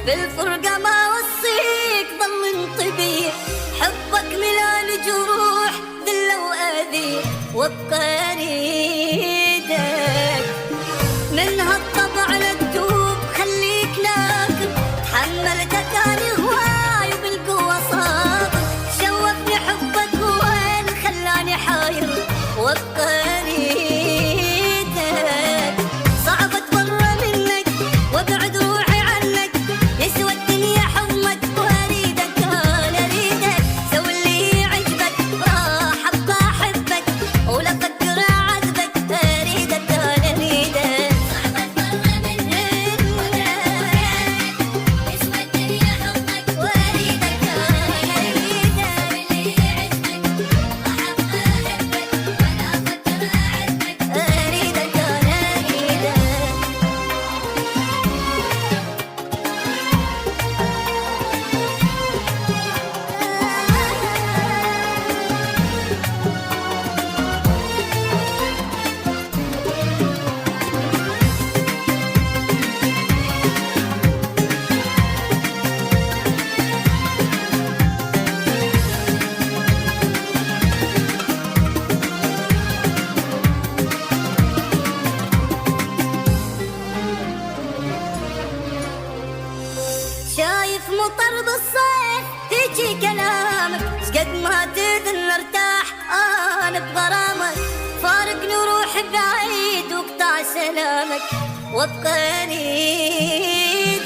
بالفرقة ما وصيك ضل انطبيع، حبك ملان جروح ذلة وأذية، وابقى اريدك من هالطبع لا تدوب، خليك ناكب تحمل تكاني هواي وبالقوة صابر، شوفني حبك وين خلاني حاير، وابقى اريدك صعب اتبرى منك وابعد روحي عنك، يسوى الدنيا حضنك واريدك انا اريدك، سوي اللي يعجبك راح ابقى احبك ولا افكر اعذبك، اريدك انا اريدك صعب اتبرى منك وابعد روحي عنك، يسوى الدنيا حضنك واريدك انا اريدك، سوي اللي يعجبك راح ابقى احبك ولا افكر اعذبك، اريدك انا اريدك. شايف مطر بالصيف هيجي كلامك، شقد ما تذن ارتاح انا بغرامك، فارقني وروح بعيد وقطع سلامك، وابقى اريد